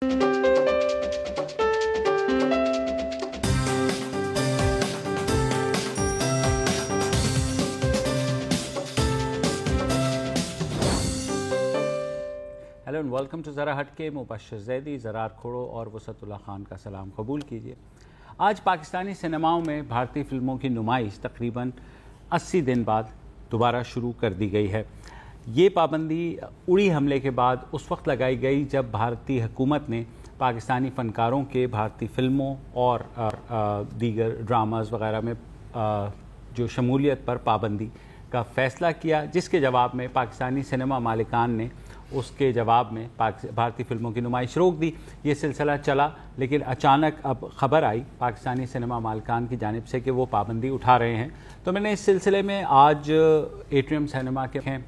Hello and welcome to ذرا ہٹ کے. مبشر زیدی, زرار کھوڑو اور وسعت اللہ خان کا سلام قبول کیجیے. آج پاکستانی سینماؤں میں بھارتی فلموں کی نمائش تقریباً 80 دن بعد دوبارہ شروع کر دی گئی ہے. یہ پابندی اڑی حملے کے بعد اس وقت لگائی گئی جب بھارتی حکومت نے پاکستانی فنکاروں کے بھارتی فلموں اور دیگر ڈراماز وغیرہ میں جو شمولیت پر پابندی کا فیصلہ کیا, جس کے جواب میں پاکستانی سینما مالکان نے اس کے جواب میں بھارتی فلموں کی نمائش روک دی. یہ سلسلہ چلا, لیکن اچانک اب خبر آئی پاکستانی سینما مالکان کی جانب سے کہ وہ پابندی اٹھا رہے ہیں. تو میں نے اس سلسلے میں آج ایٹریم سینما کے ہیں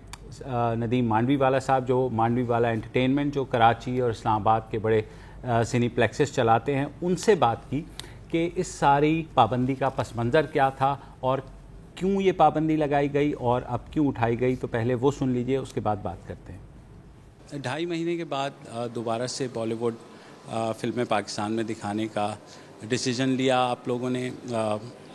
ندیم مانڈوی والا صاحب, جو مانڈوی والا انٹرٹینمنٹ جو کراچی اور اسلام آباد کے بڑے سینی پلیکسز چلاتے ہیں, ان سے بات کی کہ اس ساری پابندی کا پس منظر کیا تھا اور کیوں یہ پابندی لگائی گئی اور اب کیوں اٹھائی گئی. تو پہلے وہ سن لیجئے, اس کے بعد بات کرتے ہیں. 2.5 مہینے کے بعد دوبارہ سے بالی ووڈ فلمیں پاکستان میں دکھانے کا ڈیسیجن لیا آپ لوگوں نے.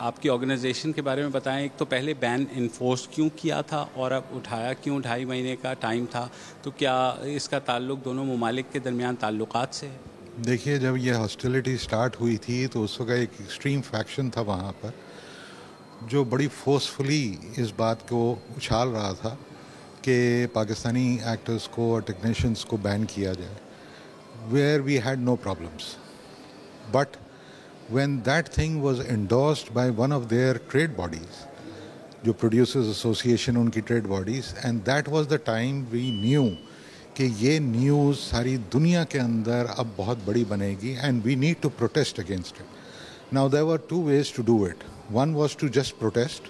آپ کی آرگنائزیشن کے بارے میں بتائیں. ایک تو پہلے بین انفورس کیوں کیا تھا اور اب اٹھایا کیوں؟ 2.5 مہینے کا ٹائم تھا, تو کیا اس کا تعلق دونوں ممالک کے درمیان تعلقات سے ہے؟ دیکھیے, جب یہ ہاسٹیلٹی سٹارٹ ہوئی تھی تو اس وقت ایک ایکسٹریم فیکشن تھا وہاں پر جو بڑی فورسفلی اس بات کو اچھال رہا تھا کہ پاکستانی ایکٹرز کو اور ٹیکنیشینس کو بین کیا جائے, where we had no problems. But when that thing was endorsed by one of their trade bodies, جو پروڈیوسرز ایسوسیشن ان کی trade bodies, and that was the time we knew کہ یہ نیوز ساری دنیا کے اندر اب بہت بڑی بنے گی and we need to protest against it. Now there were 2 ways to do it. One was to just protest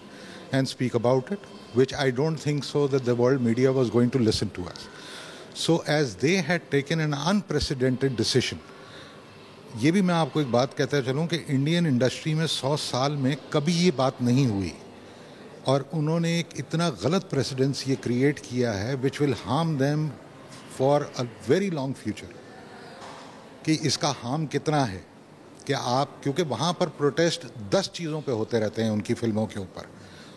and speak about it, which I don't think so that the world media was going to listen to us. So as they had taken an unprecedented decision, یہ بھی میں آپ کو ایک بات کہتا چلوں کہ انڈین انڈسٹری میں 100 سال میں کبھی یہ بات نہیں ہوئی, اور انہوں نے ایک اتنا غلط پریسیڈنس یہ کریٹ کیا ہے which will harm them for a very long future. کہ اس کا ہارم کتنا ہے کہ آپ, کیونکہ وہاں پر پروٹیسٹ 10 چیزوں پہ ہوتے رہتے ہیں ان کی فلموں کے اوپر,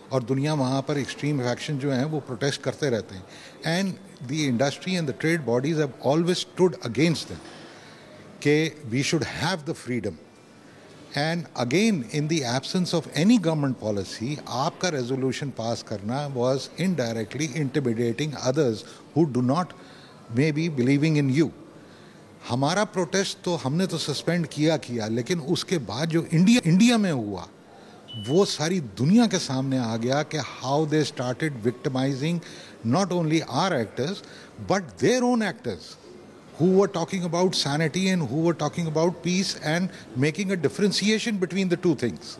اور دنیا وہاں پر ایکسٹریم فیکشن جو ہیں وہ پروٹیسٹ کرتے رہتے ہیں. And the industry and the trade bodies have always stood against them کہ we should have the freedom. And again in the absence of any government policy, آپ کا ریزولوشن پاس کرنا was indirectly intimidating others who do not may be believing in you. ہمارا protest تو ہم نے تو suspend کیا, لیکن اس کے بعد جو انڈیا میں ہوا وہ ساری دنیا کے سامنے آ گیا کہ how they started victimising not only our actors but their own actors who were talking about sanity and who were talking about peace and making a differentiation between the two things.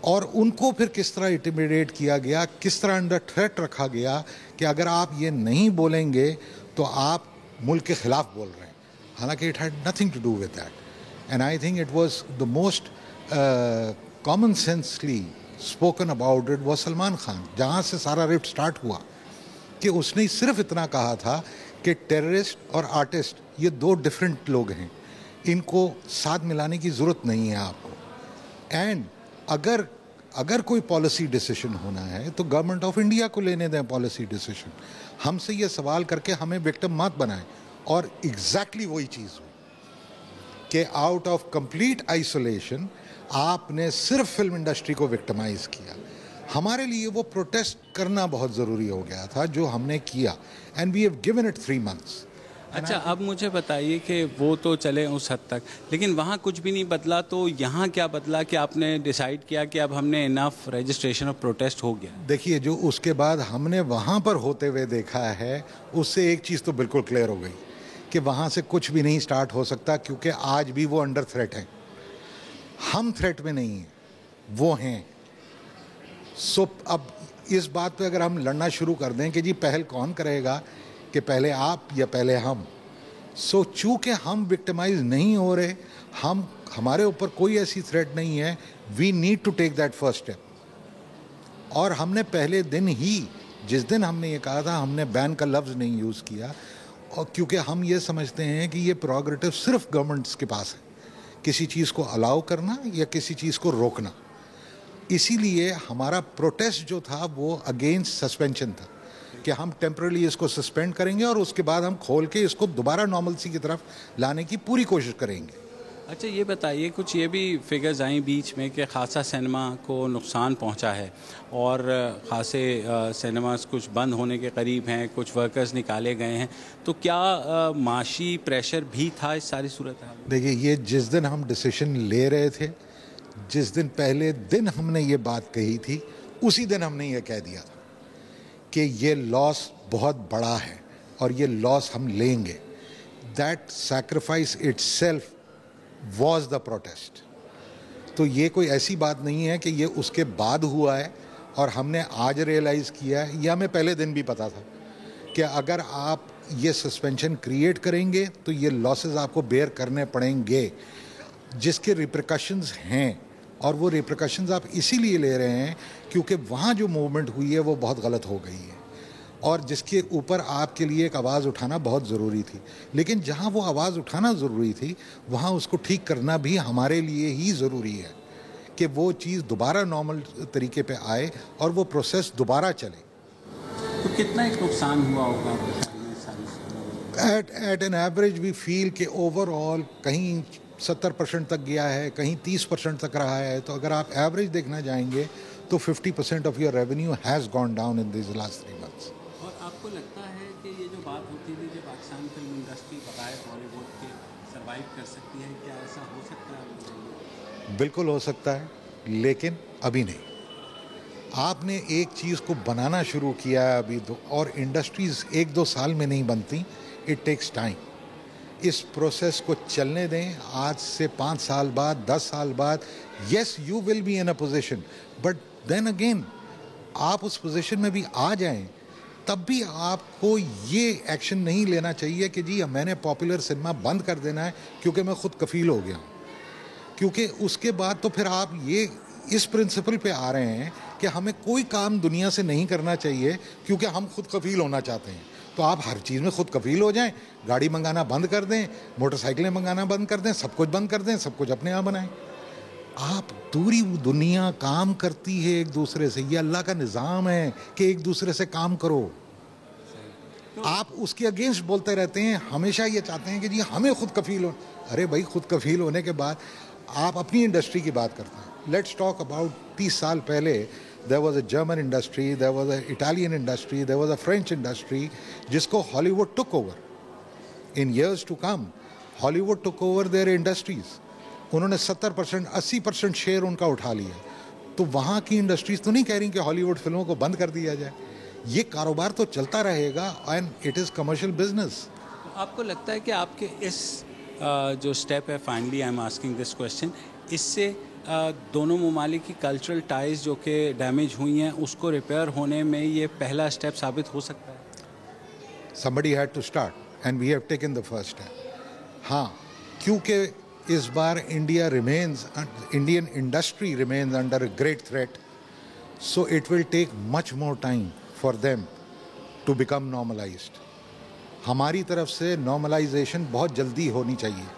اور ان کو پھر کس طرح intimidate کیا گیا, کس طرح under threat رکھا گیا کہ اگر آپ یہ نہیں بولیں گے تو آپ ملک کے خلاف بول رہے ہیں, حالانکہ it had nothing to do with that. And I think it was the most common sensely spoken about it was Salman Khan, جہاں سے سارا رفٹ سٹارٹ ہوا کہ اس نے صرف اتنا کہا تھا کہ ٹیررسٹ اور آرٹسٹ یہ 2 ڈفرینٹ لوگ ہیں, ان کو ساتھ ملانے کی ضرورت نہیں ہے آپ کو. اینڈ اگر کوئی پالیسی ڈیسیشن ہونا ہے تو گورنمنٹ آف انڈیا کو لینے دیں پالیسی ڈیسیشن, ہم سے یہ سوال کر کے ہمیں وکٹم مت بنائیں. اور ایگزیکٹلی وہی چیز ہوئی کہ آؤٹ آف کمپلیٹ آئسولیشن آپ نے صرف فلم انڈسٹری کو وکٹمائز کیا. ہمارے لیے وہ پروٹیسٹ کرنا بہت ضروری ہو گیا تھا جو ہم نے کیا, and we have given it 3 months. اچھا, اب مجھے بتائیے کہ وہ تو چلے اس حد تک, لیکن وہاں کچھ بھی نہیں بدلا, تو یہاں کیا بدلا کہ آپ نے ڈیسائیڈ کیا کہ اب ہم نے انف رجسٹریشن آف پروٹیسٹ ہو گیا؟ دیکھیے, جو اس کے بعد ہم نے وہاں پر ہوتے ہوئے دیکھا ہے اس سے ایک چیز تو بالکل کلیئر ہو گئی کہ وہاں سے کچھ بھی نہیں سٹارٹ ہو سکتا, کیونکہ آج بھی وہ انڈر تھریٹ ہیں. ہم تھریٹ میں نہیں ہیں, وہ ہیں. سو اب اس بات پہ اگر ہم لڑنا شروع کر دیں کہ جی پہل کون کرے گا, کہ پہلے آپ یا پہلے ہم, سو چونکہ ہم وکٹمائز نہیں ہو رہے, ہمارے اوپر کوئی ایسی تھریٹ نہیں ہے, we need to take that first step. اور ہم نے پہلے دن ہی, جس دن ہم نے یہ کہا تھا, ہم نے بین کا لفظ نہیں یوز کیا, اور کیونکہ ہم یہ سمجھتے ہیں کہ یہ پروگریٹو صرف گورنمنٹس کے پاس ہے, کسی چیز کو الاؤ کرنا یا کسی چیز کو روکنا. اسی لیے ہمارا پروٹیسٹ جو تھا وہ اگینسٹ سسپینشن تھا, کہ ہم ٹیمپرلی اس کو سسپینڈ کریں گے اور اس کے بعد ہم کھول کے اس کو دوبارہ نارملسی کی طرف لانے کی پوری کوشش کریں گے. اچھا یہ بتائیے, کچھ یہ بھی فگرز آئیں بیچ میں کہ خاصا سنیما کو نقصان پہنچا ہے اور خاصے سنیماز کچھ بند ہونے کے قریب ہیں, کچھ ورکرز نکالے گئے ہیں, تو کیا معاشی پریشر بھی تھا اس ساری صورتحال میں؟ دیکھیے, یہ جس دن ہم ڈیسیشن لے رہے تھے, جس دن پہلے دن ہم نے یہ بات کہی تھی, اسی دن ہم نے یہ کہہ دیا تھا کہ یہ لاس بہت بڑا ہے اور یہ لاس ہم لیں گے. That sacrifice it self was the protest. تو یہ کوئی ایسی بات نہیں ہے کہ یہ اس کے بعد ہوا ہے اور ہم نے آج ریئلائز کیا ہے, یا ہمیں پہلے دن بھی پتا تھا کہ اگر آپ یہ سسپینشن کریٹ کریں گے تو یہ لاسز آپ کو بیئر کرنے پڑیں گے, جس کے ریپریکاشنز ہیں. اور وہ ریپریکاشنز آپ اسی لیے لے رہے ہیں کیونکہ وہاں جو موومنٹ ہوئی ہے وہ بہت غلط ہو گئی ہے اور جس کے اوپر آپ کے لیے ایک آواز اٹھانا بہت ضروری تھی. لیکن جہاں وہ آواز اٹھانا ضروری تھی وہاں اس کو ٹھیک کرنا بھی ہمارے لیے ہی ضروری ہے کہ وہ چیز دوبارہ نارمل طریقے پہ آئے اور وہ پروسیس دوبارہ چلے. تو کتنا ایک نقصان ہوا ہوگا ایٹ این ایوریج وی فیل کہ اوور آل کہیں 70% تک گیا ہے, کہیں 30% تک رہا ہے. تو اگر آپ ایوریج دیکھنا جائیں گے تو 50% of your revenue has gone down in these last 3 months. اور آپ کو لگتا ہے کہ یہ جو بات ہوتی تھی کہ پاکستان فلم انڈسٹری بغیر بالی ووڈ کے سروائیو کر سکتی ہے, کیا ایسا ہو سکتا ہے؟ بالکل ہو سکتا ہے, لیکن ابھی نہیں. آپ نے ایک چیز کو بنانا شروع کیا ہے ابھی, اور انڈسٹریز 1-2 سال میں نہیں بنتی, اٹ ٹیکس ٹائم. اس پروسیس کو چلنے دیں. آج سے 5 سال بعد, 10 سال بعد, yes you will be in a position, but then again آپ اس پوزیشن میں بھی آ جائیں تب بھی آپ کو یہ ایکشن نہیں لینا چاہیے کہ جی میں نے پاپولر سنیما بند کر دینا ہے کیونکہ میں خود کفیل ہو گیا ہوں. کیونکہ اس کے بعد تو پھر آپ یہ اس پرنسپل پہ آ رہے ہیں کہ ہمیں کوئی کام دنیا سے نہیں کرنا چاہیے کیونکہ ہم خود کفیل ہونا چاہتے ہیں. تو آپ ہر چیز میں خود کفیل ہو جائیں, گاڑی منگانا بند کر دیں, موٹر سائیکلیں منگانا بند کر دیں, سب کچھ بند کر دیں, سب کچھ اپنے آپ بنائیں. آپ پوری دنیا کام کرتی ہے ایک دوسرے سے, یہ اللہ کا نظام ہے کہ ایک دوسرے سے کام کرو. آپ اس کے اگینسٹ بولتے رہتے ہیں, ہمیشہ یہ چاہتے ہیں کہ جی ہمیں خود کفیل ہو. ارے بھائی, خود کفیل ہونے کے بعد آپ اپنی انڈسٹری کی بات کرتے ہیں. لیٹس ٹاک اباؤٹ 30 سال پہلے there was a German industry, there was an Italian industry, there was a French industry جس کو Hollywood took over. In years to come, Hollywood took over their industries. انہوں نے 70%, 80% شیئر ان کا اٹھا لیا. تو وہاں کی انڈسٹریز تو نہیں کہہ رہی کہ ہالی ووڈ فلموں کو بند کر دیا جائے. یہ کاروبار تو چلتا رہے گا and it is commercial business. آپ کو لگتا ہے کہ آپ کے اس جو اسٹیپ ہے, finally I am asking this question, اس سے دونوں ممالک کی کلچرل ٹائز جو کہ ڈیمیج ہوئی ہیں اس کو ریپیئر ہونے میں یہ پہلا اسٹیپ ثابت ہو سکتا ہے؟ Somebody had to start and we have taken the first step. ہاں, کیونکہ اس بار Indian industry remains under a great threat, so it will take much more time for them to become normalized. ہماری طرف سے normalization بہت جلدی ہونی چاہیے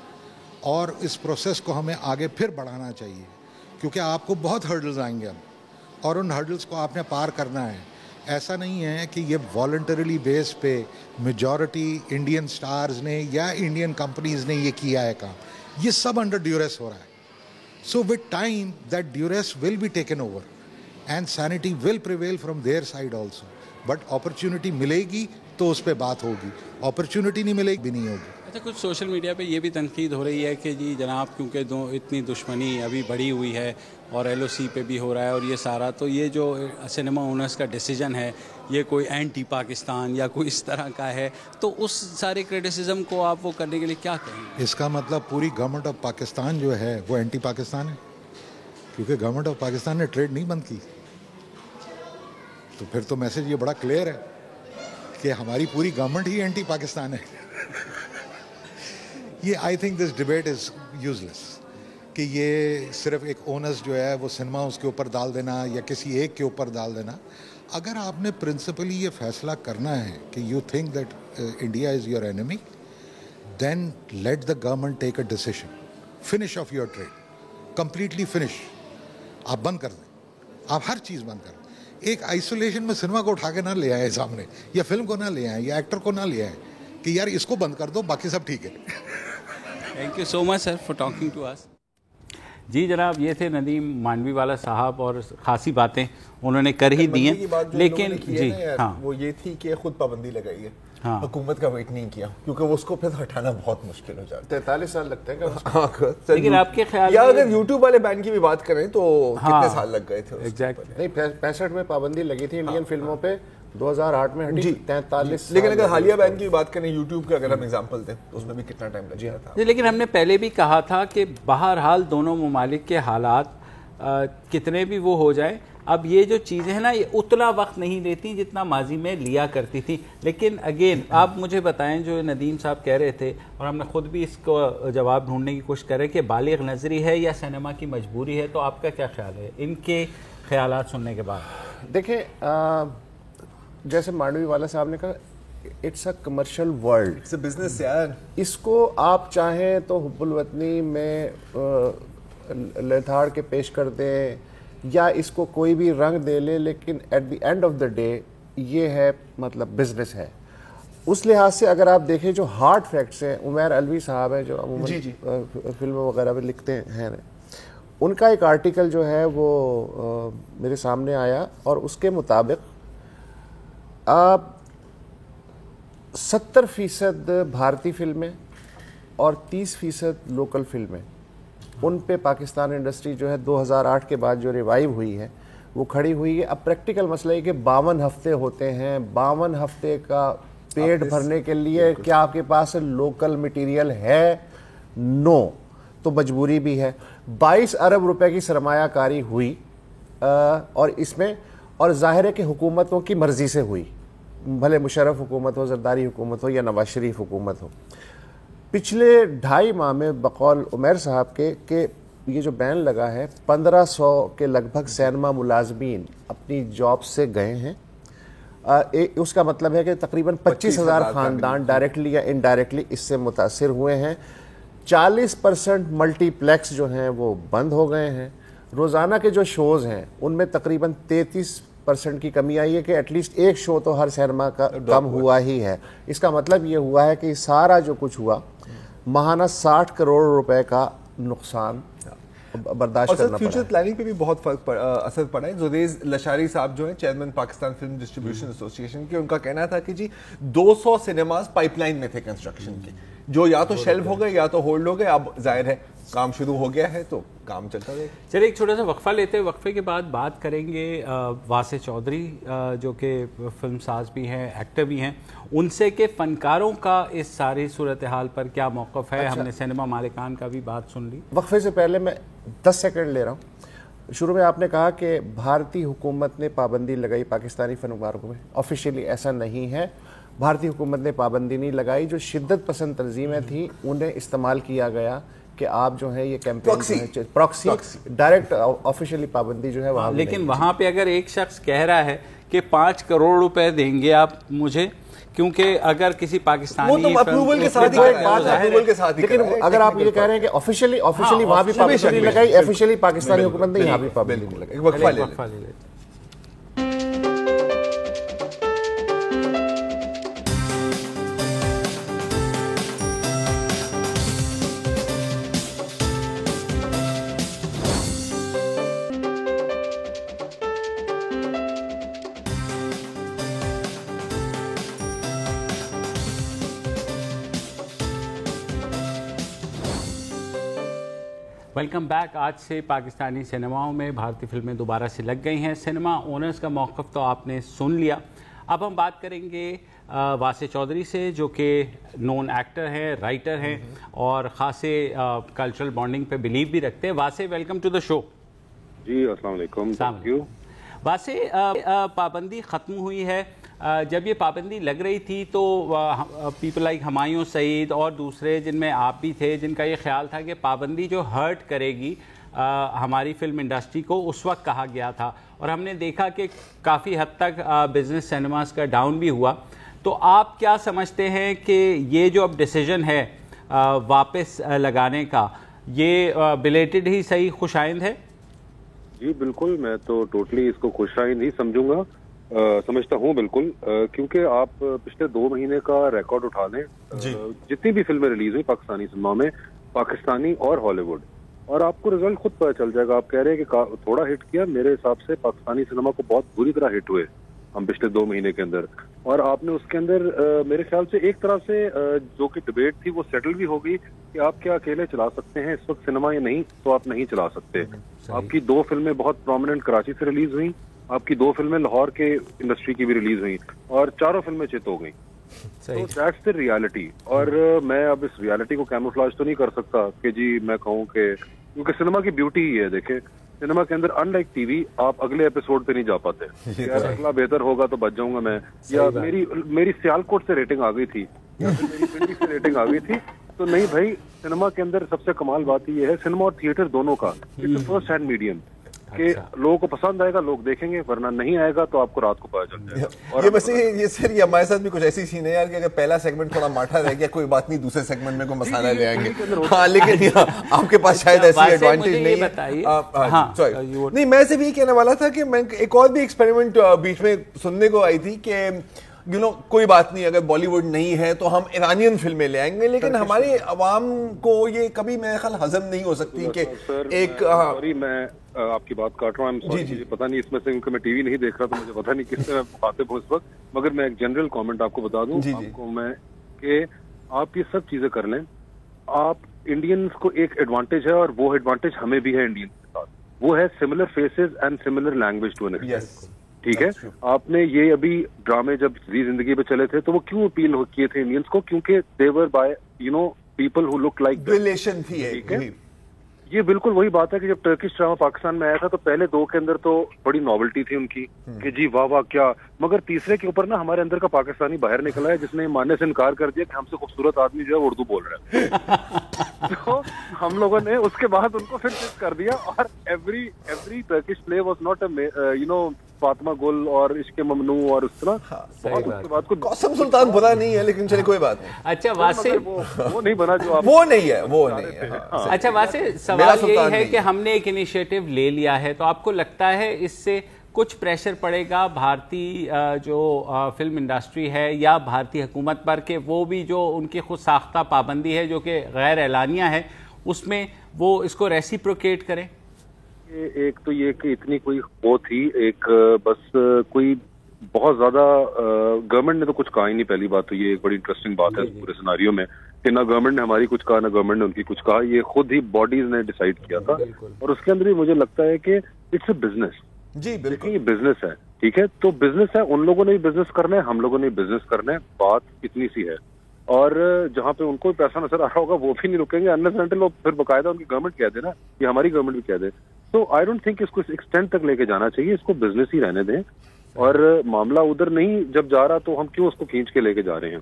اور اس پروسیس کو ہمیں آگے پھر بڑھانا چاہیے کیونکہ آپ کو بہت ہرڈلز آئیں گے اور ان ہرڈلز کو آپ نے پار کرنا ہے. ایسا نہیں ہے کہ یہ والنٹریلی بیس پہ میجورٹی انڈین سٹارز نے یا انڈین کمپنیز نے یہ کیا ہے کام, یہ سب انڈر ڈیوریس ہو رہا ہے. So with time that duress will be taken over and sanity will prevail from their side also. But opportunity ملے گی تو اس پہ بات ہوگی, اپرچونٹی نہیں ملے گی بھی نہیں ہوگی. اچھا, کچھ سوشل میڈیا پہ یہ بھی تنقید ہو رہی ہے کہ جی جناب کیونکہ اتنی دشمنی ابھی بڑھی ہوئی ہے اور LOC پہ بھی ہو رہا ہے اور یہ سارا, تو یہ جو سنیما اونرز کا ڈیسیجن ہے یہ کوئی اینٹی پاکستان یا کوئی اس طرح کا ہے, تو اس سارے کرٹیسزم کو آپ وہ کرنے کے لیے کیا کہیں گے؟ اس کا مطلب پوری گورنمنٹ آف پاکستان جو ہے وہ اینٹی پاکستان ہے, کیونکہ گورنمنٹ آف پاکستان نے ٹریڈ نہیں بند کی. تو پھر تو میسج یہ بڑا کلیئر ہے کہ ہماری پوری گورنمنٹ ہی اینٹی پاکستان ہے. یہ I think this debate is useless کہ یہ صرف ایک اونرز جو ہے وہ سنیما اس کے اوپر ڈال دینا یا کسی ایک کے اوپر ڈال دینا. اگر آپ نے پرنسپلی یہ فیصلہ کرنا ہے کہ you think that India is your enemy, then let the government take a decision, finish off your trade, completely finish. آپ بند کر دیں, آپ ہر چیز بند کر دیں. ایک آئسولیشن میں سنیما کو اٹھا کے نہ لے آئے سامنے, یا فلم کو نہ لے آئے, یا ایکٹر کو نہ لے آئے کہ یار اس کو بند کر دو, باقی سب ٹھیک ہے. Thank you so much sir for talking to us. جی جناب, یہ تھے ندیم مانوی والا صاحب, اور خاصی باتیں انہوں نے کر ہی دی ہیں, لیکن جی ہاں وہ یہ تھی کہ خود پابندی لگائی ہے, حکومت کا ویٹ نہیں کیا, کیونکہ اس کو پھر ہٹانا بہت مشکل ہو جاتا ہے. 43 سال لگتے ہیں. لیکن آپ کے خیال یا اگر یوٹیوب والے بین کی بھی بات کریں تو کتنے سال لگ گئے تھے؟ نہیں 65 میں پابندی لگی تھی انڈین فلموں پہ, 2008 میں ہٹی, 43. لیکن اگر حالیہ بین کی بات کریں یوٹیوب کا, اگر ہم ایگزامپل دیں تو اس میں بھی کتنا ٹائم لگ جاتا تھا. لیکن ہم نے پہلے بھی کہا تھا کہ بہرحال دونوں ممالک کے حالات کتنے بھی وہ ہو جائیں, اب یہ جو چیزیں ہیں نا یہ اتنا وقت نہیں لیتی جتنا ماضی میں لیا کرتی تھی. لیکن اگین آپ مجھے بتائیں, جو ندیم صاحب کہہ رہے تھے اور ہم نے خود بھی اس کو جواب ڈھونڈنے کی کوشش کرے کہ بالغ نظری ہے یا سینما کی مجبوری ہے, تو آپ کا کیا خیال ہے ان کے خیالات سننے کے بعد؟ دیکھیں جیسے مانڈوی والا صاحب نے کہا, it's a commercial world, it's a business یار. اس کو آپ چاہیں تو حب الوطنی میں لتاڑ کے پیش کر دیں یا اس کو کوئی بھی رنگ دے لے, لیکن at the end of the day یہ ہے مطلب بزنس ہے. اس لحاظ سے اگر آپ دیکھیں جو ہارڈ فیکٹس ہیں, عمیر الوی صاحب ہیں جو عموماً فلموں وغیرہ میں لکھتے ہیں, ان کا ایک آرٹیکل جو ہے وہ میرے سامنے آیا, اور اس کے مطابق 70% بھارتی فلمیں اور 30% لوکل فلمیں, ان پہ پاکستان انڈسٹری جو ہے 2008 کے بعد جو ریوائیو ہوئی ہے وہ کھڑی ہوئی ہے. اب پریکٹیکل مسئلہ ہے کہ 52 ہفتے ہوتے ہیں, 52 ہفتے کا پیٹ بھرنے کے لیے کیا آپ کے پاس لوکل مٹیریل ہے؟ نو. تو مجبوری بھی ہے. 22 ارب روپے کی سرمایہ کاری ہوئی, اور اس میں, اور ظاہر ہے کہ حکومتوں کی مرضی سے ہوئی, بھلے مشرف حکومت ہو, زرداری حکومت ہو, یا نواز شریف حکومت ہو. پچھلے 2.5 ماہ میں بقول عمیر صاحب کے کہ یہ جو بین لگا ہے, 1500 کے لگ بھگ سینما ملازمین اپنی جاب سے گئے ہیں. اس کا مطلب ہے کہ تقریباً 25,000 خاندان ڈائریکٹلی یا انڈائریکٹلی اس سے متاثر ہوئے ہیں. 40% ملٹی پلیکس جو ہیں وہ بند ہو گئے ہیں. روزانہ کے جو شوز ہیں ان میں تقریباً 33% کی کمی آئی ہے, کہ ایٹ لیسٹ ایک شو تو ہر سینما کا کم ہوا ہی ہے. اس کا مطلب یہ ہوا ہے کہ سارا جو کچھ ہوا ماہانہ 60 کروڑ روپے کا نقصان برداشت کرنا پڑا. فیوچر پلاننگ پہ بھی بہت اثر پڑا ہے. زوریز لشاری صاحب جو ہیں چیئرمین پاکستان فلم ڈسٹریبیوشن ایسوسی ایشن کے, ان کا کہنا تھا کہ جی 200 سنیماز پائپ لائن میں تھے کنسٹرکشن کے, جو یا تو شیلف ہو گئے یا تو ہولڈ ہو گئے. اب ظاہر ہے کام شروع ہو گیا ہے تو کام چلتا رہے. چلیے ایک چھوٹا سا وقفہ لیتے ہیں, وقفے کے بعد بات کریں گے واسع چودھری جو کہ فلم ساز بھی ہیں, ایکٹر بھی ہیں, ان سے کہ فنکاروں کا اس ساری صورتحال پر کیا موقف ہے. ہم نے سینما مالکان کا بھی بات سن لی. وقفے سے پہلے میں 10 سیکنڈ لے رہا ہوں. شروع میں آپ نے کہا کہ بھارتی حکومت نے پابندی لگائی پاکستانی فنکاروں میں. آفیشیلی ایسا نہیں ہے, بھارتی حکومت نے پابندی نہیں لگائی. جو شدت پسند تنظیمیں تھیں انہیں استعمال کیا گیا کہ آپ جو ہے یہ کیمپین پراکسی ڈائریکٹ آفیشیلی پابندی جو ہے وہاں. لیکن وہاں پہ اگر ایک شخص کہہ رہا ہے کہ 5 کروڑ روپے دیں گے آپ مجھے, کیونکہ اگر کسی پاکستانی اپروول کے ساتھ, لیکن اگر آپ یہ کہہ رہے ہیں کہ آفیشیلی وہاں بھی پابندی لگائی, آفیشیلی پاکستانی حکومت نے یہاں بھی پابندی لگائی. وقفہ لے لیں. Welcome back. آج سے پاکستانی سینماؤں میں بھارتی فلمیں دوبارہ سے لگ گئی ہیں. سینما اونرز کا موقف تو آپ نے سن لیا. اب ہم بات کریں گے واسع چودھری سے, جو کہ نون ایکٹر ہیں, رائٹر ہیں, اور خاصے کلچرل بانڈنگ پہ بلیو بھی رکھتے ہیں. واسع, ویلکم ٹو دا شو. جی السلام علیکم. Thank you. واسع, پابندی ختم ہوئی ہے. جب یہ پابندی لگ رہی تھی تو پیپل لائک ہمایوں سعید اور دوسرے جن میں آپ بھی تھے, جن کا یہ خیال تھا کہ پابندی جو ہرٹ کرے گی ہماری فلم انڈسٹری کو اس وقت کہا گیا تھا, اور ہم نے دیکھا کہ کافی حد تک بزنس سنیماز کا ڈاؤن بھی ہوا. تو آپ کیا سمجھتے ہیں کہ یہ جو اب ڈیسیجن ہے واپس لگانے کا, یہ بلیٹڈ ہی صحیح خوش آئند ہے؟ جی بالکل, میں تو ٹوٹلی اس کو خوش آئند ہی سمجھوں گا, سمجھتا ہوں بالکل, کیونکہ آپ پچھلے 2 مہینے کا ریکارڈ اٹھا لیں, جتنی بھی فلمیں ریلیز ہوئی پاکستانی سنیما میں, پاکستانی اور ہالی ووڈ, اور آپ کو رزلٹ خود پتہ چل جائے گا. آپ کہہ رہے ہیں کہ تھوڑا ہٹ کیا, میرے حساب سے پاکستانی سنیما کو بہت بری طرح ہٹ ہوئے ہم پچھلے 2 مہینے کے اندر. اور آپ نے اس کے اندر میرے خیال سے ایک طرح سے جو کہ ڈبیٹ تھی وہ سیٹل بھی ہو گئی کہ آپ کیا اکیلے چلا سکتے ہیں اس وقت سنیما یا نہیں, تو آپ نہیں چلا سکتے. آپ کی 2 فلمیں بہت پرومیننٹ کراچی سے ریلیز ہوئیں, آپ کی 2 فلمیں لاہور کے انڈسٹری کی بھی ریلیز ہوئیں, اور 4 فلمیں چت ہو گئیں. تو دیٹس دی ریالٹی. اور میں اب اس ریالٹی کو کیموفلاج تو نہیں کر سکتا کہ جی میں کہوں کہ, کیونکہ سنیما کی بیوٹی ہی ہے, دیکھیں سنیما کے اندر ان لائک ٹی وی آپ اگلے ایپیسوڈ پہ نہیں جا پاتے, یار اگلا بہتر ہوگا تو بچ جاؤں گا میں, یا میری سیالکوٹ سے ریٹنگ آ گئی تھی, یا میری پنڈی سے ریٹنگ آ گئی تھی, تو نہیں بھائی. سنیما کے اندر سب سے کمال بات یہ ہے, سنیما اور تھیٹر دونوں کا فرسٹ ہینڈ میڈیم, کہ لوگوں کو پسند آئے گا لوگ دیکھیں گے, ورنہ نہیں آئے گا تو آپ کو رات کو پتا چل جائے گا. یہ بس یہ سر یہ ہمارے ساتھ بھی کچھ ایسی سین ہے یار کہ اگر پہلا سیگمنٹ تھوڑا ماٹھا رہ گیا کوئی بات نہیں, دوسرے سیگمنٹ میں کوئی مسالہ لے آئیں گے. ہاں لیکن آپ کے پاس شاید ایسی ایڈوانٹیج نہیں ہے. نہیں, میں صرف یہ کہنے والا تھا کہ میں ایک اور بھی ایکسپیریمنٹ بیچ میں سننے کو آئی تھی کہ کوئی بات نہیں, اگر بالی ووڈ نہیں ہے تو ہم ایرانین فلمیں لے آئیں گے, لیکن ہمارے عوام کو یہ کبھی میرے خیال ہضم نہیں ہو سکتی کہ ایک. میں آپ کی بات کاٹ رہا ہوں, مجھے پتا نہیں اس میں سے, کیونکہ میں ٹی وی نہیں دیکھ رہا تو مجھے پتا نہیں کس سے میں مخاطب ہوں اس وقت, مگر میں ایک جنرل کامنٹ آپ کو بتا دوں آپ کو میں کہ آپ یہ سب چیزیں کر لیں. آپ انڈینز کو ایک ایڈوانٹیج ہے, اور وہ ایڈوانٹیج ہمیں بھی ہے انڈینز کے ساتھ, وہ ہے similar faces and similar language to an extent. ٹھیک ہے, آپ نے یہ ابھی ڈرامے جب زی زندگی پہ چلے تھے تو وہ کیوں اپیل کیے تھے انڈینس کو, کیونکہ they were by people who look like them. Relation تھی. ٹھیک ہے, یہ بالکل وہی بات ہے کہ جب ٹرکش ڈرامہ پاکستان میں آیا تھا تو پہلے 2 کے اندر تو بڑی ناولٹی تھی ان کی کہ جی واہ واہ کیا, مگر تیسرے کے اوپر نا ہمارے اندر کا پاکستانی باہر نکلا ہے جس نے ماننے سے انکار کر دیا کہ ہم سے خوبصورت آدمی جو ہے اردو بول رہا ہے. تو ہم لوگوں نے اس کے بعد ان کو پھر چیک کر دیا, اور every Turkish play was not Fatmagul اور عشق ممنوع اور اس طرح بہت اس کے بعد کو قاسم سلطان بلا نہیں ہے, لیکن چلے کوئی بات نہیں. اچھا واسع وہ نہیں بنا جو وہ نہیں ہے, وہ نہیں ہے. اچھا واسع, سوال یہ ہے کہ ہم نے ایک انیشیٹو لے لیا ہے, تو آپ کو لگتا ہے اس سے کچھ پریشر پڑے گا بھارتی جو فلم انڈسٹری ہے یا بھارتی حکومت پر, کہ وہ بھی جو ان کی خود ساختہ پابندی ہے جو کہ غیر اعلانیہ ہے اس میں وہ اس کو ریسیپروکیٹ کریں؟ ایک تو یہ کہ اتنی کوئی وہ تھی, ایک بس کوئی بہت زیادہ گورنمنٹ نے تو کچھ کہا ہی نہیں. پہلی بات تو یہ ایک بڑی انٹرسٹنگ بات ہے اس پورے سیناریو میں کہ نہ گورنمنٹ نے ہماری کچھ کہا نہ گورنمنٹ نے ان کی کچھ کہا, یہ خود ہی باڈیز نے ڈیسائیڈ کیا تھا, اور اس کے اندر بھی مجھے لگتا ہے کہ اٹس اے بزنس. جی بالکل, یہ بزنس ہے. ٹھیک ہے, تو بزنس ہے, ان لوگوں نے بھی بزنس کرنا ہے, ہم لوگوں نے بھی بزنس کرنا ہے, بات اتنی سی ہے. اور جہاں پہ ان کو پیسہ نظر آ رہا ہوگا وہ بھی نہیں رکیں گے انلیس اینٹل وہ پھر باقاعدہ ان کی گورنمنٹ کہہ دے نا, یہ ہماری گورنمنٹ بھی کہہ دے. تو آئی ڈونٹ تھنک اس کو اس ایکسٹینٹ تک لے کے جانا چاہیے, اس کو بزنس ہی رہنے دیں, اور معاملہ ادھر نہیں جب جا رہا تو ہم کیوں اس کو کھینچ کے لے کے جا رہے ہیں.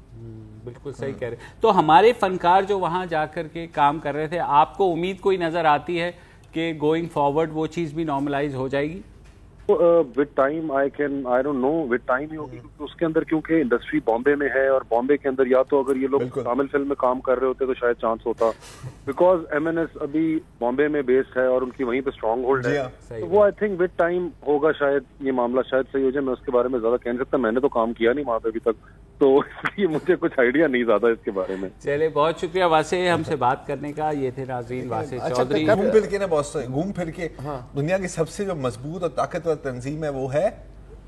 بالکل صحیح کہہ رہے ہیں. تو ہمارے فنکار جو وہاں جا کر کے کام کر رہے تھے, آپ کو امید کوئی نظر آتی ہے کہ گوئنگ فارورڈ وہ چیز بھی نارملائز ہو جائے گی؟ With time I don't know, with time ہی ہوگی, کیونکہ اس کے اندر کیونکہ انڈسٹری بامبے میں ہے, اور بامبے کے اندر یا تو اگر یہ لوگ تامل فلم میں کام کر رہے ہوتے تو شاید چانس ہوتا, بیکاز MNS ابھی بامبے میں بیسڈ ہے اور ان کی وہیں پہ اسٹرانگ ہولڈ ہے. تو وہ آئی تھنک وتھ ٹائم ہوگا, شاید یہ معاملہ شاید صحیح ہو جائے. میں اس کے بارے میں زیادہ کہہ نہیں سکتا, میں نے تو کام کیا نہیں وہاں پہ ابھی تک, تو اس لیے مجھے کچھ آئیڈیا نہیں زیادہ اس کے بارے میں. چلے بہت شکریہ واسع ہم سے بات کرنے کا. یہ تھے ناظرین واسع چودھری. گھوم پھر کے نا بہت گھوم پھر کے دنیا کی سب سے جو مضبوط اور طاقتور تنظیم ہے وہ ہے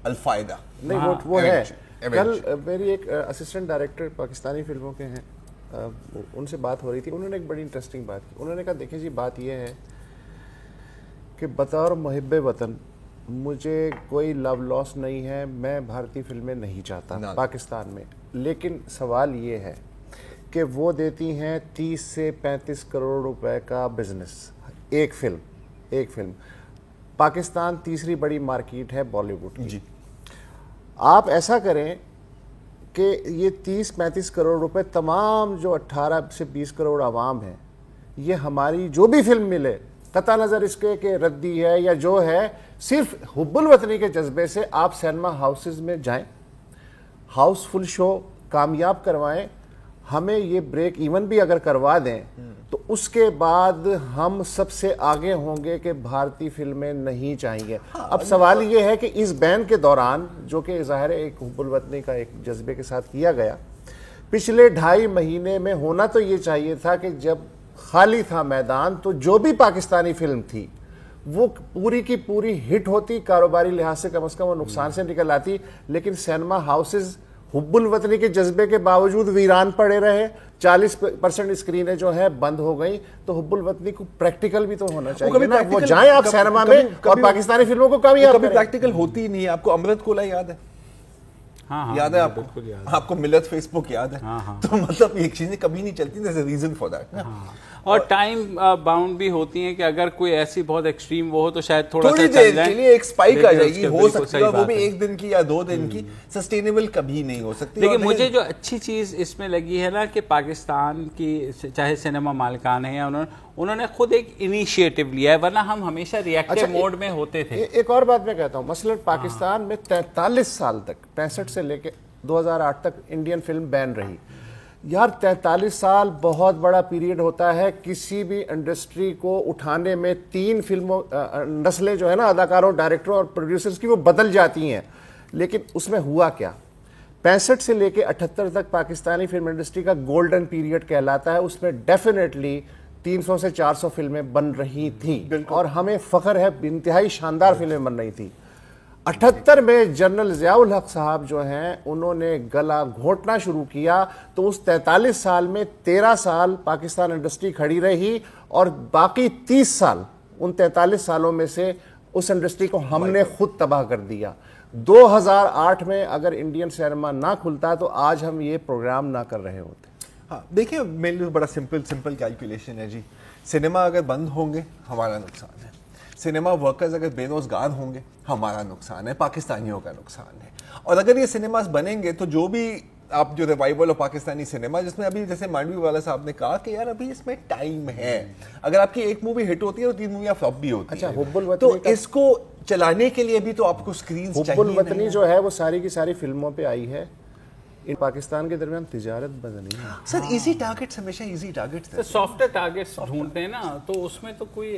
الفائدہ. نہیں وہ ہے. کل میری ایک اسسٹنٹ ڈائریکٹر پاکستانی فلموں کے ہیں, ان سے بات ہو رہی تھی, انہوں نے ایک بڑی انٹرسٹنگ بات کی. انہوں نے کہا دیکھیں جی بات یہ ہے کہ بطور محب وطن مجھے کوئی لو لاس نہیں ہے, میں بھارتی فلمیں نہیں چاہتا پاکستان میں, لیکن سوال یہ ہے کہ وہ دیتی ہیں 30 سے 35 کروڑ روپے کا بزنس ایک فلم. پاکستان تیسری بڑی مارکیٹ ہے بالی ووڈ کی. جی آپ ایسا کریں کہ یہ 30-35 کروڑ روپے تمام جو 18 سے 20 کروڑ عوام ہیں, یہ ہماری جو بھی فلم ملے قطع نظر اس کے کہ ردی ہے یا جو ہے، صرف حب الوطنی کے جذبے سے آپ سینما ہاؤسز میں جائیں، ہاؤس فل شو کامیاب کروائیں، ہمیں یہ بریک ایون بھی اگر کروا دیں تو اس کے بعد ہم سب سے آگے ہوں گے کہ بھارتی فلمیں نہیں چاہیے۔ اب سوال یہ ہے کہ اس بین کے دوران، جو کہ ظاہر ایک حب الوطنی کا ایک جذبے کے ساتھ کیا گیا، پچھلے 2.5 مہینے میں ہونا تو یہ چاہیے تھا کہ جب خالی تھا میدان تو جو بھی پاکستانی فلم تھی وہ پوری کی پوری ہٹ ہوتی، کاروباری لحاظ سے کم از کم وہ نقصان سے نکل آتی، لیکن سینما ہاؤسز حب الوطنی کے جذبے کے باوجود ویران پڑے رہے، 40% اسکرینیں جو ہیں بند ہو گئیں۔ تو حب الوطنی کو پریکٹیکل بھی تو ہونا چاہیے نا، وہ جائیں آپ سینما میں اور پاکستانی فلموں کو کامیاب کریں۔ کبھی پریکٹیکل ہوتی ہی نہیں ہے۔ آپ کو امرت کولا یاد ہے؟ یاد ہے آپ کو ملت فیس بک یاد ہے؟ تو مطلب یہ چیزیں کبھی نہیں چلتی، there's a reason for that۔ اور ٹائم باؤنڈ بھی ہوتی ہیں کہ اگر کوئی ایسی بہت ایکسٹریم وہ ہو تو شاید تھوڑا سا دیر کے لیے ایک سپائک آ جائے گی، ہو سکتی ہے وہ بھی 1 دن کی یا 2 دن کی، سسٹینیبل کبھی نہیں ہو سکتی۔ لیکن مجھے جو اچھی چیز اس میں لگی ہے نا کہ پاکستان کی چاہے سینما مالکان ہیں، انہوں نے خود ایک انیشیٹو لیا ہے، ورنہ ہم ہمیشہ ریئیکٹیو موڈ میں ہوتے تھے۔ ایک اور بات میں کہتا ہوں، مثلا پاکستان میں 43 سال تک، 65 سے لے کے 2008 تک انڈین فلم بین رہی۔ یار 43 سال بہت بڑا پیریڈ ہوتا ہے، کسی بھی انڈسٹری کو اٹھانے میں 3 فلموں نسلیں جو ہے نا اداکاروں، ڈائریکٹروں اور پروڈیوسرز کی وہ بدل جاتی ہیں، لیکن اس میں ہوا کیا؟ 65 سے لے کے 78 تک پاکستانی فلم انڈسٹری کا گولڈن پیریڈ کہلاتا ہے، اس میں ڈیفینیٹلی 300 سے 400 فلمیں بن رہی تھیں اور ہمیں فخر ہے، انتہائی شاندار فلمیں بن رہی تھیں۔ 78 میں جنرل ضیاء الحق صاحب جو ہیں انہوں نے گلا گھونٹنا شروع کیا، تو اس 43 سال میں 13 سال پاکستان انڈسٹری کھڑی رہی اور باقی 30 سال ان 43 سالوں میں سے اس انڈسٹری کو ہم نے خود تباہ کر دیا۔ 2008 میں اگر انڈین سینما نہ کھلتا تو آج ہم یہ پروگرام نہ کر رہے ہوتے۔ ہاں دیکھیں، میرے لیے بڑا سمپل کیلکولیشن ہے جی، سنیما اگر بند ہوں گے ہمارا نقصان ہے، سنیما ورکرز اگر بے روزگار ہوں گے ہمارا نقصان ہے، پاکستانیوں کا نقصان ہے۔ اور اگر یہ سنیماز بنیں گے تو جو بھی آپ جو ریوائول آف پاکستانی سنیما، جس میں ابھی جیسے مانڈوی والا صاحب نے کہا کہ یار ابھی اس میں ٹائم ہے، اگر آپ کی ایک مووی ہٹ ہوتی ہے تو 3 موویاں فلپ بھی ہوتی ہیں، تو اس کو چلانے کے لیے بھی تو آپ کو اسکرینز چاہیے۔ حب الوطنی جو ہے وہ ساری کی ساری فلموں پہ آئی ہے، ان پاکستان کے درمیان تجارت بند نہیں ہے سر۔ ایزی ٹارگٹس ہمیشہ ایزی ٹارگٹس ہیں، سافٹ ٹارگٹس ڈھونڈتے ہیں نا، تو اس میں تو کوئی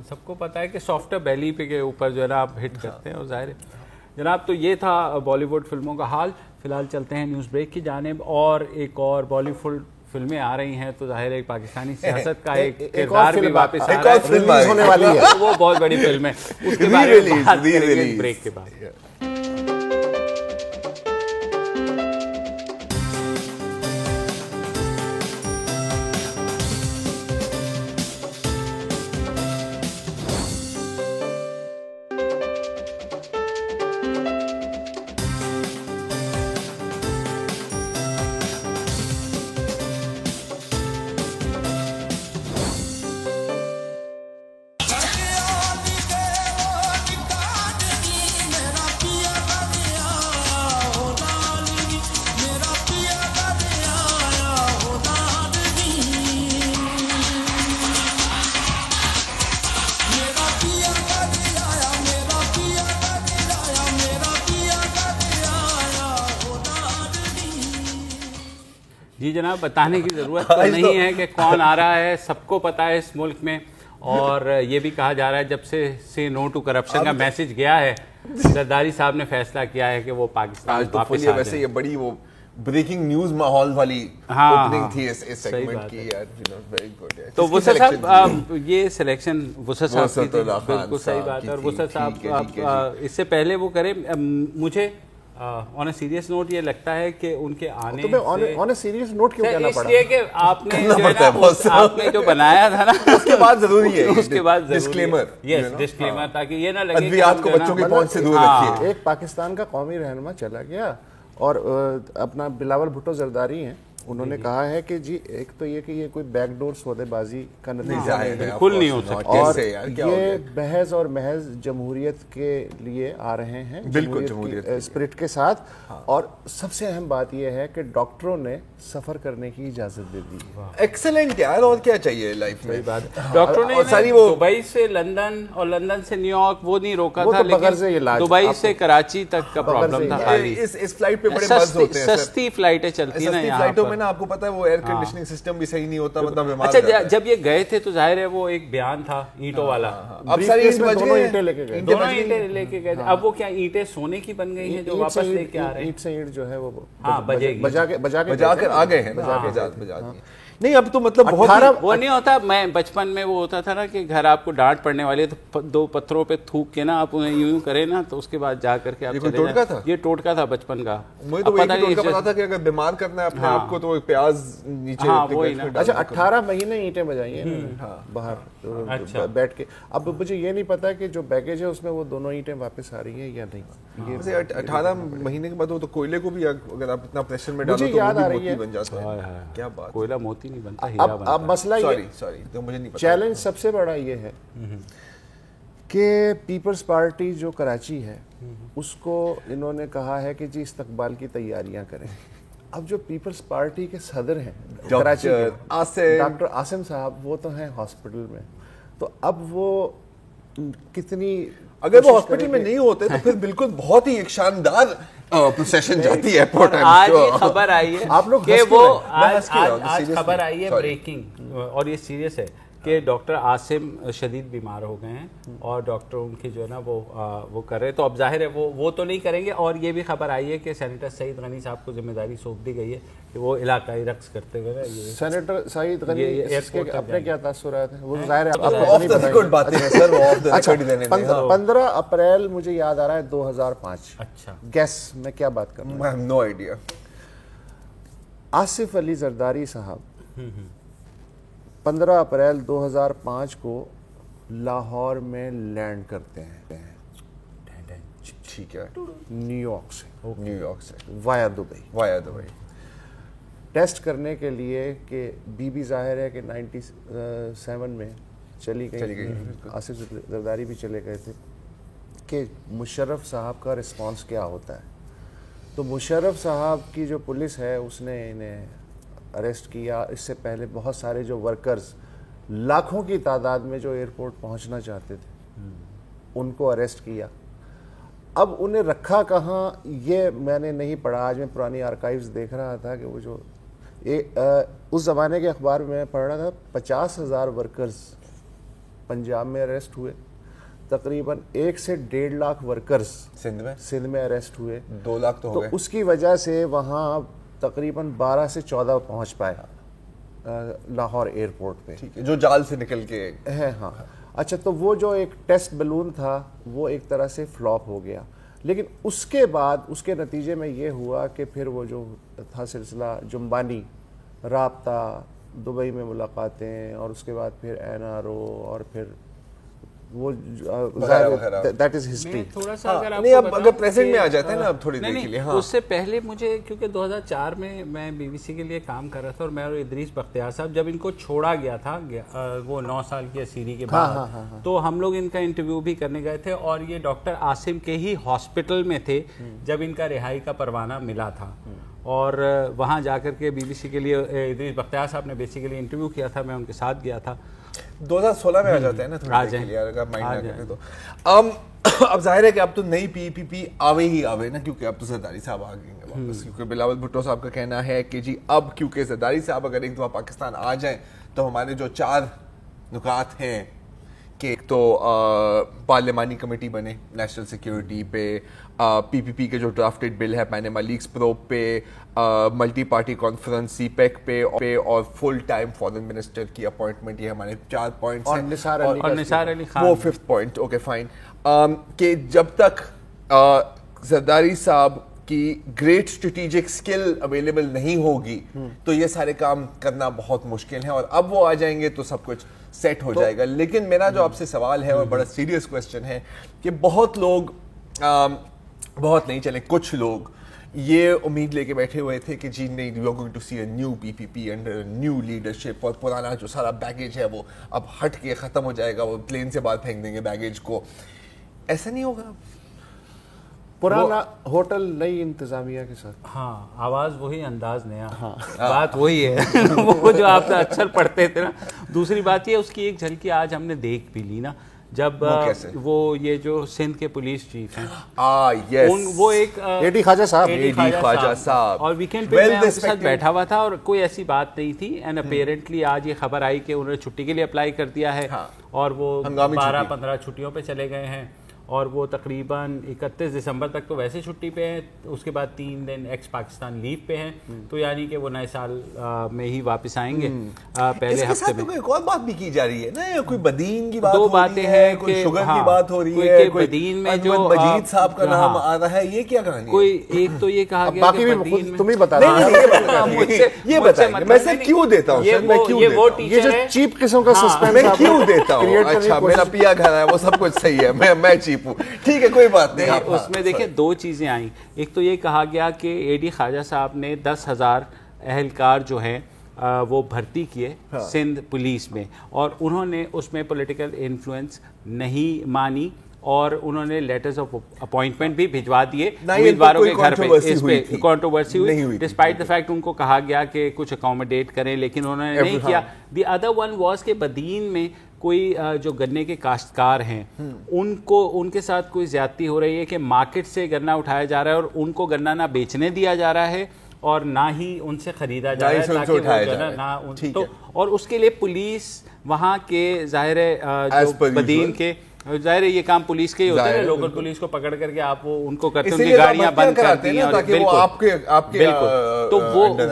سب کو پتا ہے کہ سافٹ بیلی پہ کے اوپر جو ہے نا آپ ہٹ کرتے ہیں، اور ظاہر ہے جناب۔ تو یہ تھا بالی ووڈ فلموں کا حال۔ فی الحال چلتے ہیں نیوز بریک کی جانب، اور ایک اور بالی ووڈ فلمیں آ رہی ہیں، تو ظاہر ہے پاکستانی سیاست کا ایک کردار بھی واپس آ رہا ہے، ریلیز ہونے والی ہے، وہ بہت بڑی فلم ہے، اس کے بارے میں بات کریں گے بریک کے بعد۔ جی جناب، بتانے کی ضرورت تو نہیں ہے کہ کون آ رہا ہے، سب کو پتا ہے اس ملک میں، اور یہ بھی کہا جا رہا ہے جب سے سی نو ٹو کرپشن کا میسج گیا ہے، زرداری صاحب نے فیصلہ کیا ہے کہ وہ پاکستان واپس آ ویسے یہ بڑی وہ بریکنگ نیوز ماحول والی اوپننگ تھی اس سیگمنٹ کی، ویری گڈ۔ تو وسعت صاحب یہ سلیکشن وسعت صاحب کی بالکل صحیح بات ہے، اور وسعت صاحب اس سے پہلے وہ کرے، مجھے آن اے سیریس نوٹ یہ لگتا ہے کہ ان کے آنے سے آن اے سیریس نوٹ کیوں کہنا پڑا؟ اس لیے کہ آپ نے جو بنایا تھا نا، اس کے بعد ضروری ہے، اس کے بعد ڈسکلیمر، یس ڈسکلیمر، تاکہ یہ نہ لگے ادویات کو بچوں کی پہنچ سے دور رکھیے۔ ایک پاکستان کا قومی رہنما چلا گیا، اور اپنا بلاول بھٹو زرداری ہیں، انہوں نے کہا ہے کہ جی ایک تو یہ کہ یہ کوئی بیک ڈور سودے بازی کا نتیجہ ہے، بالکل نہیں ہو سکتا، اور یہ محض اور محض جمہوریت کے لیے آ رہے ہیں، جمہوریت کے اسپرٹ کے ساتھ. اور سب سے اہم بات یہ ہے کہ ڈاکٹروں نے سفر کرنے کی اجازت دے دی ہے. ایکسلنٹ یار، اور کیا چاہیے لائف میں. ڈاکٹروں نے دبئی سے لندن اور لندن سے نیو یارک وہ نہیں روکا تھا، لیکن دبئی سے کراچی تک کا پرابلم تھا. اس فلائٹ پہ بڑے مزے ہوتے ہیں، سستی فلائٹیں چلتی ہیں نا یہاں پر. آپ کو پتا ہے وہ ایئر کنڈیشننگ سسٹم بھی صحیح نہیں ہوتا، مطلب بیمار. اچھا جب یہ گئے تھے تو ظاہر ہے وہ ایک بیان تھا اینٹوں والا، اب ساری اس میں دونوں اینٹیں لے کے گئے، دونوں اینٹیں لے کے گئے. اب وہ کیا اینٹیں سونے کی بن گئی ہیں جو واپس لے کے آ رہے ہیں؟ اینٹ سے اینٹ جو ہے وہ بجا کر آ گئے ہیں، نہیں اب تو مطلب وہ نہیں ہوتا. میں بچپن میں وہ ہوتا تھا نا کہ گھر آپ کو ڈانٹ پڑنے والی ہے تو 2 پتھروں پہ تھوک کے نا آپ انہیں یوں کریں نا تو اس کے بعد جا کر کے آپ چلے جائیں. یہ ٹوٹکا تھا بچپن کا. مجھے تو وہی پتا تھا کہ اگر بیمار کرنا ہے اپنے آپ کو تو پیاز نیچے. اچھا 18 مہینے اینٹیں بجائی ہیں باہر بیٹھ کے. اب مجھے یہ نہیں پتا کہ جو بیگیج ہے اس میں وہ دونوں اینٹیں واپس آ رہی ہیں یا نہیں. 18 مہینے کے بعد وہ تو کوئلے کو بھی اگر آپ اتنا پریشر میں ڈالو تو یاد آ رہی ہے بن جاتا ہے. کیا بات، کوئلہ موتی نہیں بنتا، ہیرا بنتا. اب مسئلہ یہ چیلنج سب سے بڑا یہ ہے کہ پیپلز پارٹی جو کراچی ہے اس کو انہوں نے کہا ہے کہ جی استقبال کی تیاریاں کریں. اب جو پیپلز پارٹی کے صدر ہیں کراچی ڈاکٹر عاصم صاحب، وہ تو ہیں ہاسپٹل میں، تو اب وہ کتنی، اگر وہ ہاسپٹل میں نہیں ہوتے تو پھر بالکل بہت ہی ایک شاندار پروسیشن جاتی ہے ایئرپورٹ. آج یہ خبر آئی ہے آپ لوگ کہ وہ آج خبر آئی ہے بریکنگ، اور یہ سیریس ہے کہ ڈاکٹر عاصم شدید بیمار ہو گئے ہیں اور ڈاکٹر ان کی جو ہے نا وہ کر رہے. تو اب ظاہر ہے وہ تو نہیں کریں گے. اور یہ بھی خبر آئی ہے کہ سینیٹر سعید غنی صاحب کو ذمہ داری سونپ دی گئی ہے کہ وہ علاقائی رقص کرتے ہوئے. سینیٹر سعید غنی اپنے کیا تاثرات ہیں وہ ظاہر ہے 15 اپریل مجھے یاد آ رہا ہے 2005. اچھا گیس میں کیا بات کر رہا ہوں، نو آئیڈیا. آصف علی زرداری صاحب 15 اپریل 2005 کو لاہور میں لینڈ کرتے ہیں، ٹھیک ہے، نیو یارک سے وایا دبئی ٹیسٹ کرنے کے لیے کہ بی ظاہر ہے کہ 97 میں چلی گئی، آصف زرداری بھی چلے گئے تھے، کہ مشرف صاحب کا رسپانس کیا ہوتا ہے. تو مشرف صاحب کی جو پولیس ہے اس نے انہیں اریسٹ کیا. اس سے پہلے بہت سارے جو ورکرز لاکھوں کی تعداد میں جو ایئرپورٹ پہنچنا چاہتے تھے ان کو اریسٹ کیا. اب انہیں رکھا کہاں یہ میں نے نہیں پڑھا. آج میں پرانی آرکائیوز دیکھ رہا تھا کہ وہ جو اس زمانے کے اخبار میں پڑھ رہا تھا 50,000 ورکرز پنجاب میں اریسٹ ہوئے، تقریباً 1 سے 1.5 لاکھ ورکرز سندھ میں اریسٹ ہوئے، 2 لاکھ تو اس کی وجہ سے وہاں تقریباً 12 سے 14 پہنچ پائے لاہور ایئرپورٹ پہ، جو جال سے نکل کے ہے. ہاں اچھا، تو وہ جو ایک ٹیسٹ بلون تھا وہ ایک طرح سے فلاپ ہو گیا. لیکن اس کے بعد اس کے نتیجے میں یہ ہوا کہ پھر وہ جو تھا سلسلہ جنبانی رابطہ، دبئی میں ملاقاتیں، اور اس کے بعد پھر NRO، اور پھر وہ دیٹ از ہسٹری. تھوڑا سا اگر پریزنٹ میں آ جاتے ہیں نا اب تھوڑی دیر کے لیے. اس سے پہلے مجھے کیونکہ 2004 میں BBC کے لیے کام کر رہا تھا، اور میں اور ادریس بختیار صاحب جب ان کو چھوڑا گیا تھا وہ 9 سال کی اسیری کے بعد، تو ہم لوگ ان کا انٹرویو بھی کرنے گئے تھے، اور یہ ڈاکٹر عاصم کے ہی ہاسپٹل میں تھے جب ان کا رہائی کا پروانہ ملا تھا. اور وہاں جا کر کے BBC کے لیے ادریس بختیار صاحب نے بیسیکلی انٹرویو کیا تھا، میں ان کے ساتھ گیا تھا. 2016 میں آ جاتے ہیں نا تھوڑی دیر کے لیے اگر مائنڈ نہ کریں تو. اب ظاہر ہے کہ اب تو نئی PPP آوے نا، کیونکہ اب تو زرداری صاحب آ گئے ہیں واپس. کیونکہ بلاول بھٹو صاحب کا کہنا ہے کہ جی اب کیونکہ زرداری صاحب اگر ایک دفعہ پاکستان آ جائیں تو ہمارے جو 4 نکات ہیں کہ ایک تو پارلیمانی کمیٹی بنے نیشنل سیکیورٹی پہ، PPP کے جو ڈرافٹڈ بل ہے پیناما لیکس پروب پہ، ملٹی پارٹی کانفرنس CPEC پہ، اور فل ٹائم فارن منسٹر کی اپوائنٹمنٹ. یہ ہمارے 4 پوائنٹس ہیں. اور نثار علی خان وہ 5th پوائنٹ. Okay fine. کہ جب تک زرداری صاحب کی گریٹ اسٹریٹجک سکل اویلیبل نہیں ہوگی تو یہ سارے کام کرنا بہت مشکل ہے. اور اب وہ آ جائیں گے تو سب کچھ سیٹ ہو جائے گا. لیکن میرا جو آپ سے سوال ہے اور بڑا سیریس کوسچن ہے کہ بہت لوگ، بہت نہیں چلیں کچھ لوگ یہ امید لے کے بیٹھے ہوئے تھے کہ جی نہیں we are going to see a new P P P under new leadership, اور پرانا جو سارا بیگیج ہے وہ اب ہٹ کے ختم ہو جائے گا, وہ پلین سے باہر پھینک دیں گے بیگیج کو. ایسا نہیں ہوگا, پرانا ہوٹل نئی انتظامیہ کے ساتھ. ہاں آواز وہی, انداز نیا, بات وہی ہے وہ جو آپ اکثر پڑھتے تھے نا. دوسری بات یہ اس کی ایک جھلکی آج ہم نے دیکھ بھی لی نا, جب وہ یہ جو سندھ کے پولیس چیف ہیں وہ ایک اے ڈی خواجہ صاحب اور ویکینڈ پہ میں ان کے ساتھ بیٹھا ہوا تھا اور کوئی ایسی بات نہیں تھی, اینڈ اپیرنٹلی آج یہ خبر آئی کہ انہوں نے چھٹی کے لیے اپلائی کر دیا ہے اور وہ 12-15 چھٹیوں پہ چلے گئے ہیں, اور وہ تقریباً 31 دسمبر تک تو ویسے چھٹی پہ ہیں, اس کے بعد 3 دن ایکس پاکستان لیو پہ ہیں, تو یعنی کہ وہ نئے سال میں ہی واپس آئیں گے پہلے ہفتے میں. ایک اور بات بھی کی جا رہی ہے نا, کوئی بدین کی بات دو باتیں ہیں, کوئی شوگر کی بات ہو رہی ہے, کوئی بدین میں جو مجید صاحب کا نام آ رہا ہے, یہ کیا کہانی ہے؟ کوئی ایک تو یہ کہا گیا باقی بھی تم ہی بتا یہ بتائیں میں سے کیوں دیتا ہوں, یہ جو چیپ قسم کا سسپینس میں کیوں دیتا ہوں. اچھا میرا پیا گھر ہے وہ سب کچھ صحیح ہے, میں چیپ ہوں, ٹھیک ہے کوئی بات نہیں. اس میں دیکھیں 2 چیزیں آئیں. ایک تو یہ کہا گیا کہ اے ڈی خواجہ صاحب نے 10,000 اہلکار جو ہیں وہ بھرتی کیے سندھ پولیس میں, اور انہوں نے اس میں پولیٹیکل انفلوئنس نہیں مانی, اور انہوں نے لیٹرز آف اپوائنٹمنٹ بھی بھجوا دیے امیدواروں کے گھر پہ. اس پہ کنٹروورسی ہوئی ڈسپائٹ دا فیکٹ ان کو کہا گیا کہ کچھ اکوموڈیٹ کریں, لیکن انہوں نے نہیں کیا. دی ادر ون واز کہ بدین میں کوئی جو گنے کے کاشتکار ہیں ان کے ساتھ کوئی زیادتی ہو رہی ہے کہ مارکیٹ سے گنا اٹھایا جا رہا ہے اور ان کو گنا نہ بیچنے دیا جا رہا ہے اور نہ ہی ان سے خریدا جا رہا ہے تاکہ وہ گنا نہ, اور اس کے لیے پولیس وہاں کے ظاہر جو بدین کے ظاہر یہ کام پولیس کے ہی ہوتے ہیں, لوکل پولیس کو پکڑ کر کے آپ وہ ان کو کرتے ہیں, ان کی گاڑیاں بند کرتی ہیں, بالکل. تو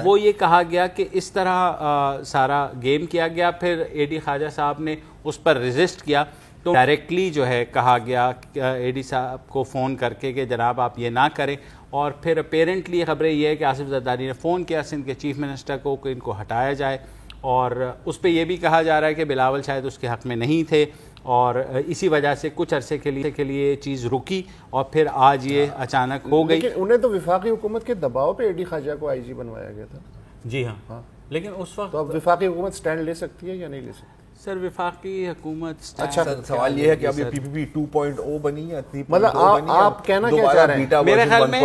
وہ یہ کہا گیا کہ اس طرح سارا گیم کیا گیا. پھر اے ڈی خواجہ صاحب نے اس پر ریزسٹ کیا, تو ڈائریکٹلی جو ہے کہا گیا اے ڈی صاحب کو فون کر کے کہ جناب آپ یہ نہ کریں, اور پھر اپیرنٹلی خبریں یہ ہے کہ آصف زرداری نے فون کیا سندھ کے چیف منسٹر کو کہ ان کو ہٹایا جائے, اور اس پہ یہ بھی کہا جا رہا ہے کہ بلاول شاید اس کے حق میں نہیں تھے, اور اسی وجہ سے کچھ عرصے کے لیے چیز رکی, اور پھر آج یہ اچانک ہو گئی. لیکن انہیں تو وفاقی حکومت کے دباؤ پہ اے ڈی خواجہ کو آئی جی بنوایا گیا تھا. جی ہاں, لیکن اس وقت تو اب وفاقی حکومت سٹینڈ لے سکتی ہے یا نہیں لے سکتی؟ سر وفاقی حکومت اچھا سوال یہ ہے کہ اب یہ پی پی پی 2.0 بنی یا 3.0 مطلب آپ کہنا کیا چاہ رہے ہیں؟ میرے خیال میں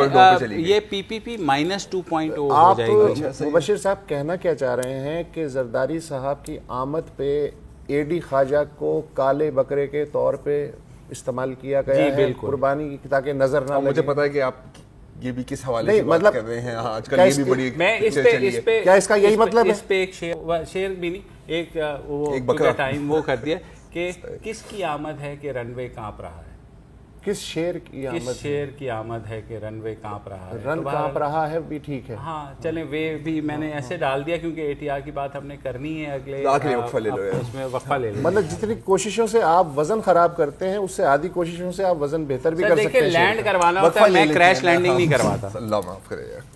یہ پی پی پی -2.0 ہو جائے گی. آپ مبشر صاحب کہنا کیا چاہ رہے ہیں کہ زرداری صاحب کی آمد پہ اے ڈی خواجہ کو کالے بکرے کے طور پہ استعمال کیا گیا ہے قربانی تاکہ نظر نہ لگے؟ مجھے پتا ہے کہ آپ یہ بھی کس حوالے سے بات کر رہے ہیں, آج کل یہ بھی بڑی میں اس پہ کیا اس کا یہی مطلب ہے؟ اس پہ ایک شیر بھی نہیں, ایک بکرا ٹائم وہ کر دیا کہ کس کی آمد ہے کہ رن وے کانپ رہا ہے, کس شیر کی آمد, کس شیر کی آمد ہے کہ رن وے کانپ رہا ہے. رن کانپ رہا ہے بھی ٹھیک ہے, ہاں چلیں وے بھی میں نے ایسے ڈال دیا کیونکہ اے ٹی آر کی بات ہم نے کرنی ہے, اگلے اس میں وقفہ لے لیں. مطلب جتنی کوششوں سے آپ وزن خراب کرتے ہیں اس سے آدھی کوششوں سے آپ وزن بہتر بھی کر سکتے ہیں. دیکھیں لینڈ کروانا ہوتا ہے, میں کریش لینڈنگ نہیں کرواتا. اللہ معاف کرے یار.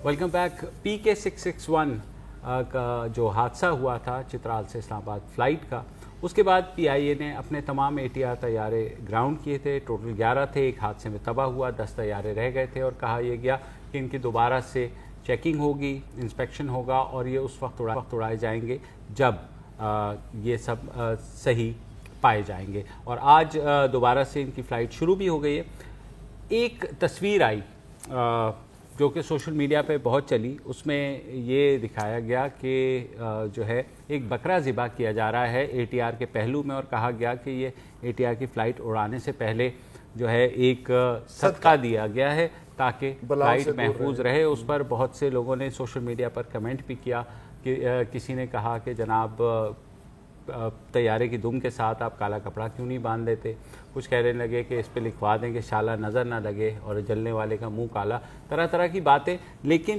Welcome back. پی کے 661 کا جو حادثہ ہوا تھا چترال سے اسلام آباد فلائٹ کا, اس کے بعد پی آئی اے نے اپنے تمام اے ٹی آر طیارے گراؤنڈ کیے تھے. ٹوٹل 11 تھے, ایک حادثے میں تباہ ہوا, 10 طیارے رہ گئے تھے, اور کہا یہ گیا کہ ان کی دوبارہ سے چیکنگ ہوگی, انسپیکشن ہوگا, اور یہ اس وقت اڑائے جائیں گے جب یہ سب صحیح پائے جائیں گے. اور آج دوبارہ سے ان کی فلائٹ شروع بھی ہو گئی ہے. ایک تصویر آئی جو کہ سوشل میڈیا پہ بہت چلی, اس میں یہ دکھایا گیا کہ جو ہے ایک بکرا ذبح کیا جا رہا ہے اے ٹی آر کے پہلو میں, اور کہا گیا کہ یہ اے ٹی آر کی فلائٹ اڑانے سے پہلے جو ہے ایک صدقہ دیا گیا ہے تاکہ فلائٹ محفوظ رہے. اس پر بہت سے لوگوں نے سوشل میڈیا پر کمنٹ بھی کیا کہ کسی نے کہا کہ جناب طیارے کی دم کے ساتھ آپ کالا کپڑا کیوں نہیں باندھ دیتے, کچھ کہنے لگے کہ اس پہ لکھوا دیں کہ شالہ نظر نہ لگے اور جلنے والے کا منہ کالا, طرح طرح کی باتیں. لیکن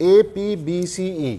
APBCE,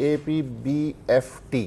APBFT।